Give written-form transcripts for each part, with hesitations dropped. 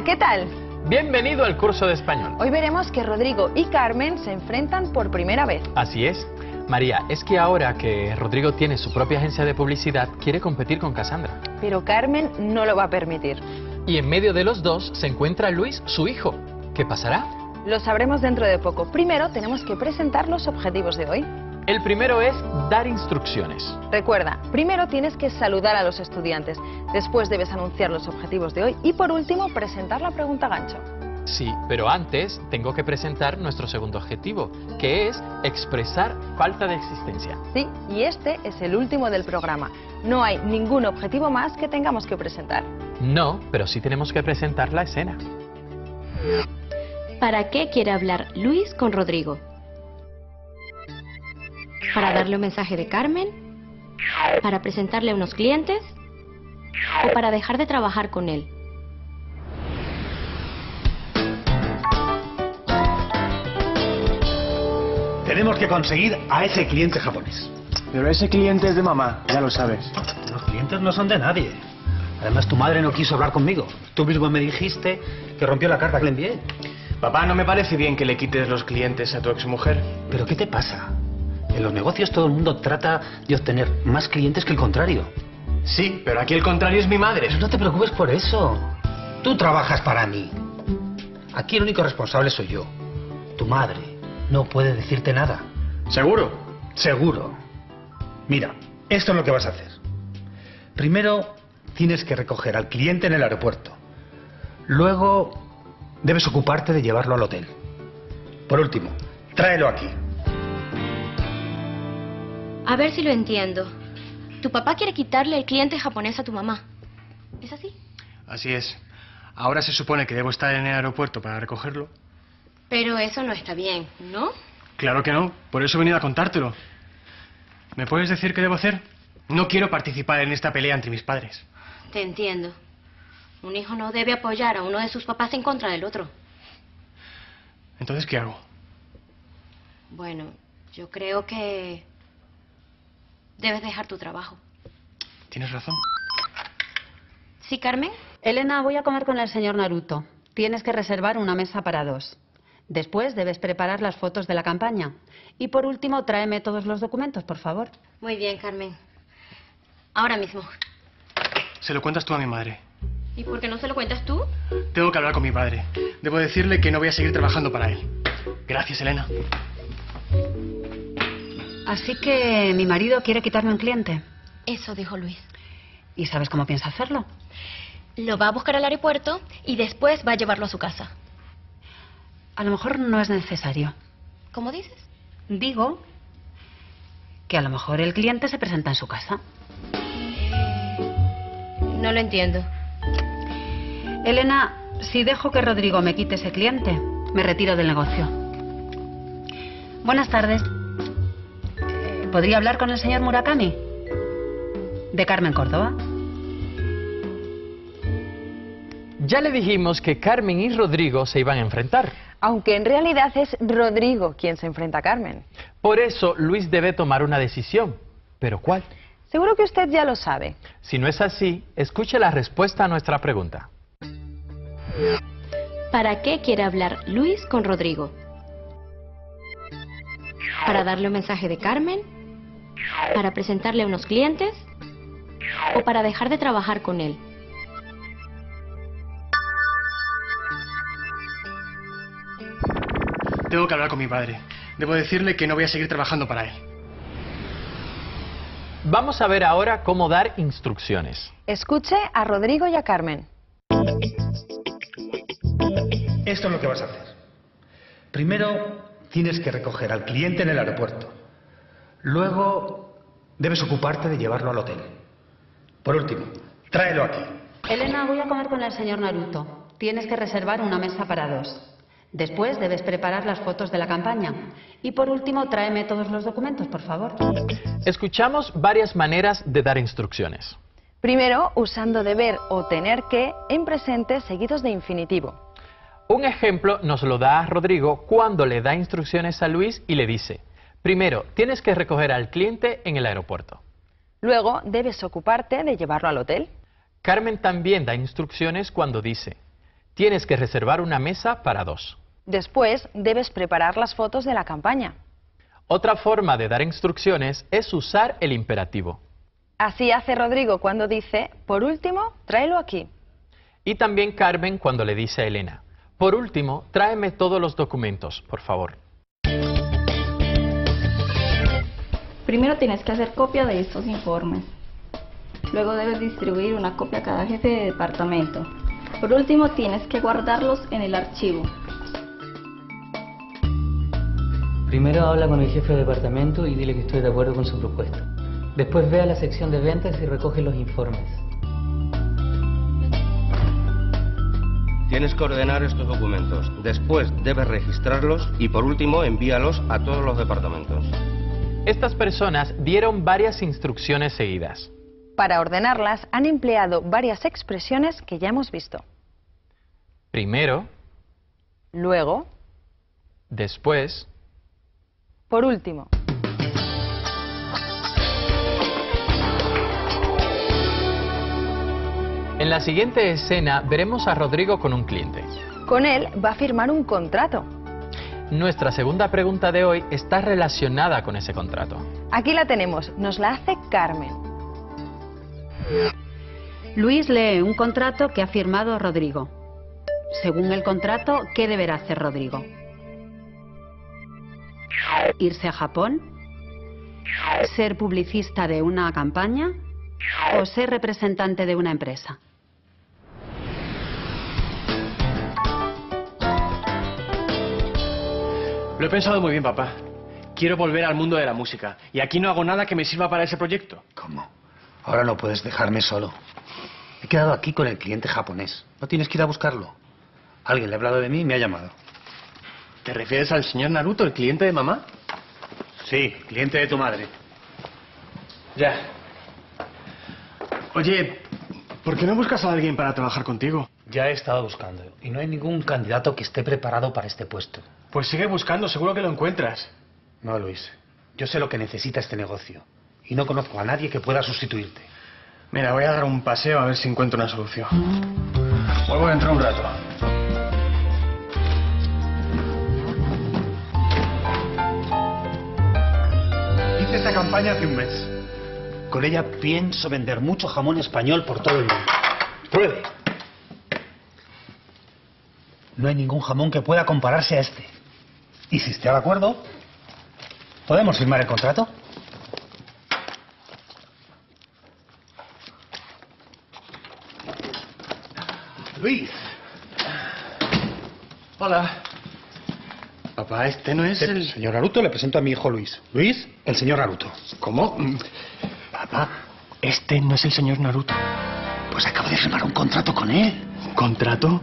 Hola, ¿qué tal? Bienvenido al curso de español. Hoy veremos que Rodrigo y Carmen se enfrentan por primera vez. Así es. María, es que ahora que Rodrigo tiene su propia agencia de publicidad, quiere competir con Cassandra. Pero Carmen no lo va a permitir. Y en medio de los dos se encuentra Luis, su hijo. ¿Qué pasará? Lo sabremos dentro de poco. Primero tenemos que presentar los objetivos de hoy. El primero es dar instrucciones. Recuerda, primero tienes que saludar a los estudiantes, después debes anunciar los objetivos de hoy y por último presentar la pregunta gancho. Sí, pero antes tengo que presentar nuestro segundo objetivo, que es expresar falta de existencia. Sí, y este es el último del programa. No hay ningún objetivo más que tengamos que presentar. No, pero sí tenemos que presentar la escena. ¿Para qué quiere hablar Luis con Rodrigo? ¿Para darle un mensaje de Carmen? ¿Para presentarle a unos clientes? ¿O para dejar de trabajar con él? Tenemos que conseguir a ese cliente japonés. Pero ese cliente es de mamá, ya lo sabes. Los clientes no son de nadie. Además, tu madre no quiso hablar conmigo. Tú mismo me dijiste que rompió la carta que le envié. Papá, no me parece bien que le quites los clientes a tu exmujer. ¿Pero qué te pasa? En los negocios todo el mundo trata de obtener más clientes que el contrario. Sí, pero aquí el contrario es mi madre. Pero no te preocupes por eso. Tú trabajas para mí. Aquí el único responsable soy yo. Tu madre no puede decirte nada. ¿Seguro? Seguro. Mira, esto es lo que vas a hacer. Primero tienes que recoger al cliente en el aeropuerto. Luego debes ocuparte de llevarlo al hotel. Por último, tráelo aquí. A ver si lo entiendo. Tu papá quiere quitarle el cliente japonés a tu mamá. ¿Es así? Así es. Ahora se supone que debo estar en el aeropuerto para recogerlo. Pero eso no está bien, ¿no? Claro que no, por eso he venido a contártelo. ¿Me puedes decir qué debo hacer? No quiero participar en esta pelea entre mis padres. Te entiendo. Un hijo no debe apoyar a uno de sus papás en contra del otro. Entonces, ¿qué hago? Bueno, yo creo que debes dejar tu trabajo. Tienes razón. ¿Sí, Carmen? Elena, voy a comer con el señor Naruto. Tienes que reservar una mesa para 2. Después debes preparar las fotos de la campaña. Y por último, tráeme todos los documentos, por favor. Muy bien, Carmen. Ahora mismo. Se lo cuentas tú a mi madre. ¿Y por qué no se lo cuentas tú? Tengo que hablar con mi padre. Debo decirle que no voy a seguir trabajando para él. Gracias, Elena. Así que mi marido quiere quitarme un cliente. Eso dijo Luis. ¿Y sabes cómo piensa hacerlo? Lo va a buscar al aeropuerto y después va a llevarlo a su casa. A lo mejor no es necesario. ¿Cómo dices? Digo que a lo mejor el cliente se presenta en su casa. No lo entiendo. Elena, si dejo que Rodrigo me quite ese cliente, me retiro del negocio. Buenas tardes. ¿Podría hablar con el señor Murakami? De Carmen Córdoba. Ya le dijimos que Carmen y Rodrigo se iban a enfrentar. Aunque en realidad es Rodrigo quien se enfrenta a Carmen. Por eso Luis debe tomar una decisión. ¿Pero cuál? Seguro que usted ya lo sabe. Si no es así, escuche la respuesta a nuestra pregunta. ¿Para qué quiere hablar Luis con Rodrigo? ¿Para darle un mensaje de Carmen? ¿Para presentarle a unos clientes? ¿O para dejar de trabajar con él? Tengo que hablar con mi padre. Debo decirle que no voy a seguir trabajando para él. Vamos a ver ahora cómo dar instrucciones. Escuche a Rodrigo y a Carmen. Esto es lo que vas a hacer. Primero tienes que recoger al cliente en el aeropuerto. Luego debes ocuparte de llevarlo al hotel. Por último, tráelo aquí. Elena, voy a comer con el señor Naruto. Tienes que reservar una mesa para 2. Después debes preparar las fotos de la campaña. Y por último, tráeme todos los documentos, por favor. Escuchamos varias maneras de dar instrucciones. Primero, usando deber o tener que en presente seguidos de infinitivo. Un ejemplo nos lo da Rodrigo cuando le da instrucciones a Luis y le dice: primero, tienes que recoger al cliente en el aeropuerto. Luego, debes ocuparte de llevarlo al hotel. Carmen también da instrucciones cuando dice: tienes que reservar una mesa para 2. Después debes preparar las fotos de la campaña. Otra forma de dar instrucciones es usar el imperativo. Así hace Rodrigo cuando dice, por último, tráelo aquí. Y también Carmen cuando le dice a Elena, por último, tráeme todos los documentos, por favor. Primero tienes que hacer copia de estos informes. Luego debes distribuir una copia a cada jefe de departamento. Por último, tienes que guardarlos en el archivo. Primero habla con el jefe de departamento y dile que estoy de acuerdo con su propuesta. Después ve a la sección de ventas y recoge los informes. Tienes que ordenar estos documentos. Después debes registrarlos y por último envíalos a todos los departamentos. Estas personas dieron varias instrucciones seguidas. Para ordenarlas han empleado varias expresiones que ya hemos visto. Primero, Luego, después, por último. En la siguiente escena veremos a Rodrigo con un cliente. Con él va a firmar un contrato. Nuestra segunda pregunta de hoy está relacionada con ese contrato. Aquí la tenemos, nos la hace Carmen. Luis lee un contrato que ha firmado Rodrigo. Según el contrato, ¿qué deberá hacer Rodrigo? ¿Irse a Japón? ¿Ser publicista de una campaña? ¿O ser representante de una empresa? Lo he pensado muy bien, papá. Quiero volver al mundo de la música. Y aquí no hago nada que me sirva para ese proyecto. ¿Cómo? Ahora no puedes dejarme solo. He quedado aquí con el cliente japonés. No tienes que ir a buscarlo. Alguien le ha hablado de mí y me ha llamado. ¿Te refieres al señor Naruto, el cliente de mamá? Sí, cliente de tu madre. Ya. Oye, ¿por qué no buscas a alguien para trabajar contigo? Ya he estado buscando y no hay ningún candidato que esté preparado para este puesto. Pues sigue buscando, seguro que lo encuentras. No, Luis. Yo sé lo que necesita este negocio y no conozco a nadie que pueda sustituirte. Mira, voy a dar un paseo a ver si encuentro una solución. Vuelvo dentro de un rato. Hice esta campaña hace un mes. Con ella pienso vender mucho jamón español por todo el mundo. ¡Pruebe! No hay ningún jamón que pueda compararse a este. Y si está de acuerdo, ¿podemos firmar el contrato? Luis. Hola. Papá, este no es el... Señor Naruto, le presento a mi hijo Luis. Luis, el señor Naruto. ¿Cómo? Papá, este no es el señor Naruto. Pues acabo de firmar un contrato con él. ¿Contrato?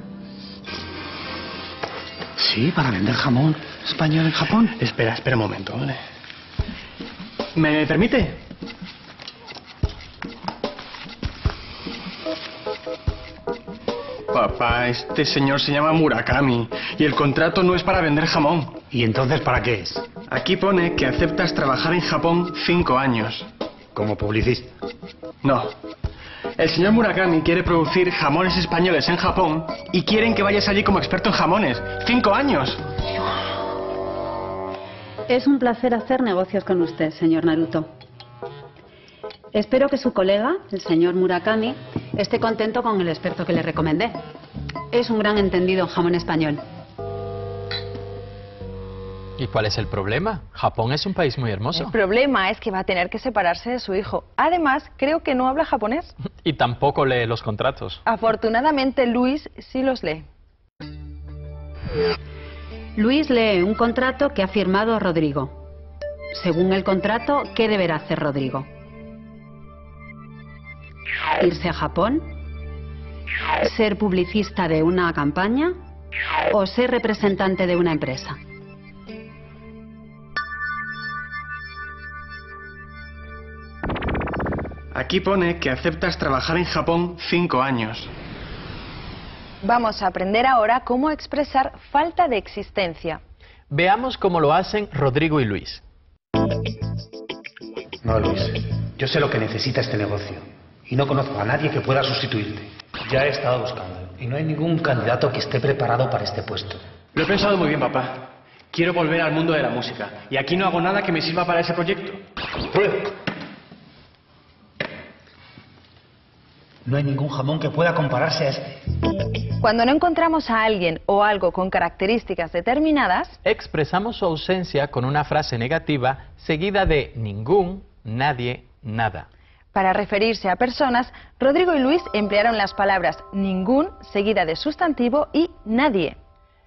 Sí, para vender jamón español en Japón. Espera un momento, ¿vale? ¿Me permite? Papá, este señor se llama Murakami y el contrato no es para vender jamón. ¿Y entonces para qué es? Aquí pone que aceptas trabajar en Japón 5 años. Como publicista. No. El señor Murakami quiere producir jamones españoles en Japón y quieren que vayas allí como experto en jamones. 5 años. Es un placer hacer negocios con usted, señor Naruto. Espero que su colega, el señor Murakami, esté contento con el experto que le recomendé. Es un gran entendido en jamón español. ¿Y cuál es el problema? Japón es un país muy hermoso. El problema es que va a tener que separarse de su hijo. Además, creo que no habla japonés. Y tampoco lee los contratos. Afortunadamente, Luis sí los lee. Luis lee un contrato que ha firmado Rodrigo. Según el contrato, ¿qué deberá hacer Rodrigo? ¿Irse a Japón? ¿Ser publicista de una campaña? ¿O ser representante de una empresa? Aquí pone que aceptas trabajar en Japón 5 años. Vamos a aprender ahora cómo expresar falta de existencia. Veamos cómo lo hacen Rodrigo y Luis. No, Luis. Yo sé lo que necesita este negocio y no conozco a nadie que pueda sustituirte. Ya he estado buscando Y no hay ningún candidato que esté preparado para este puesto. Lo he pensado muy bien, papá. Quiero volver al mundo de la música. Y aquí no hago nada que me sirva para ese proyecto. ¡Prueba! No hay ningún jamón que pueda compararse a este. Cuando no encontramos a alguien o algo con características determinadas, expresamos su ausencia con una frase negativa seguida de ningún, nadie, nada. Para referirse a personas, Rodrigo y Luis emplearon las palabras ningún, seguida de sustantivo, y nadie.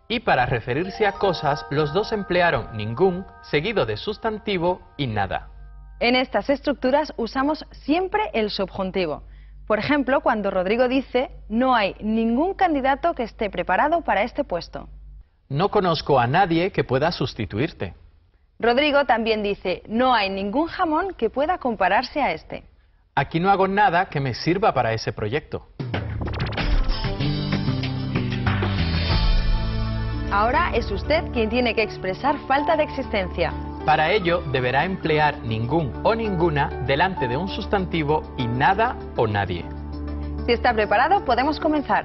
Y para referirse a cosas, los dos emplearon ningún, seguido de sustantivo y nada. En estas estructuras usamos siempre el subjuntivo. Por ejemplo, cuando Rodrigo dice, no hay ningún candidato que esté preparado para este puesto. No conozco a nadie que pueda sustituirte. Rodrigo también dice, no hay ningún jamón que pueda compararse a este. Aquí no hago nada que me sirva para ese proyecto. Ahora es usted quien tiene que expresar falta de existencia. Para ello, deberá emplear ningún o ninguna delante de un sustantivo y nada o nadie. Si está preparado, podemos comenzar.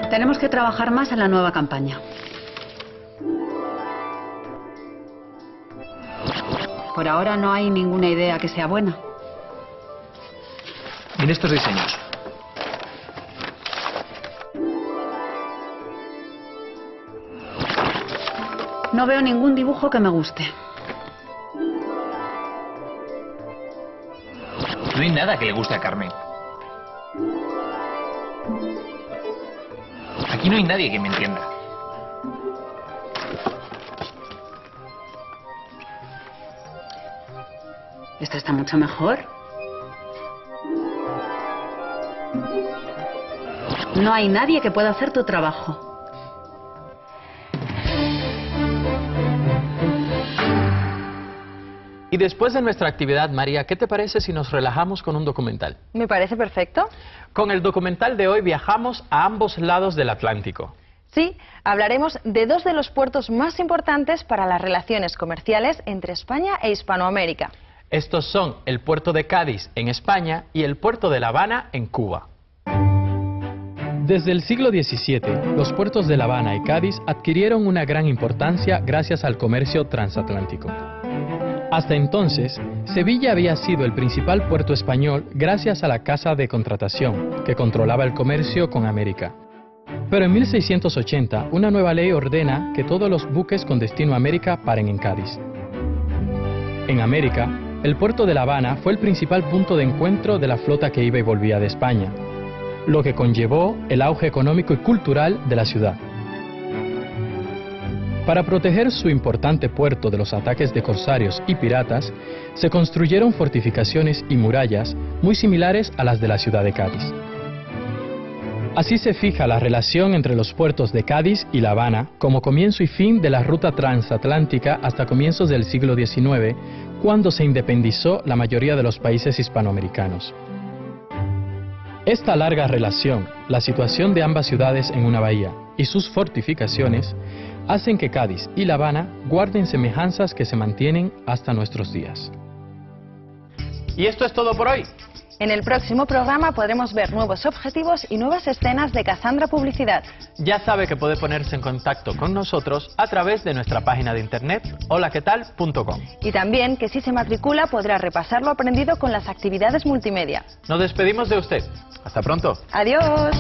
Tenemos que trabajar más en la nueva campaña. Por ahora no hay ninguna idea que sea buena. En estos diseños. No veo ningún dibujo que me guste. No hay nada que le guste a Carmen. Aquí no hay nadie que me entienda. Esta está mucho mejor. No hay nadie que pueda hacer tu trabajo. Y después de nuestra actividad, María, ¿qué te parece si nos relajamos con un documental? Me parece perfecto. Con el documental de hoy viajamos a ambos lados del Atlántico. Sí, hablaremos de dos de los puertos más importantes para las relaciones comerciales entre España e Hispanoamérica. Estos son el puerto de Cádiz en España y el puerto de La Habana en Cuba. Desde el siglo XVII, los puertos de La Habana y Cádiz adquirieron una gran importancia gracias al comercio transatlántico. Hasta entonces, Sevilla había sido el principal puerto español gracias a la Casa de Contratación, que controlaba el comercio con América. Pero en 1680, una nueva ley ordena que todos los buques con destino a América paren en Cádiz. En América, el puerto de La Habana fue el principal punto de encuentro de la flota que iba y volvía de España, lo que conllevó el auge económico y cultural de la ciudad. Para proteger su importante puerto de los ataques de corsarios y piratas, se construyeron fortificaciones y murallas muy similares a las de la ciudad de Cádiz. Así se fija la relación entre los puertos de Cádiz y La Habana como comienzo y fin de la ruta transatlántica hasta comienzos del siglo XIX, cuando se independizó la mayoría de los países hispanoamericanos. Esta larga relación, la situación de ambas ciudades en una bahía y sus fortificaciones, hacen que Cádiz y La Habana guarden semejanzas que se mantienen hasta nuestros días. Y esto es todo por hoy. En el próximo programa podremos ver nuevos objetivos y nuevas escenas de Cassandra Publicidad. Ya sabe que puede ponerse en contacto con nosotros a través de nuestra página de internet holaquetal.com. Y también que si se matricula podrá repasar lo aprendido con las actividades multimedia. Nos despedimos de usted. Hasta pronto. Adiós.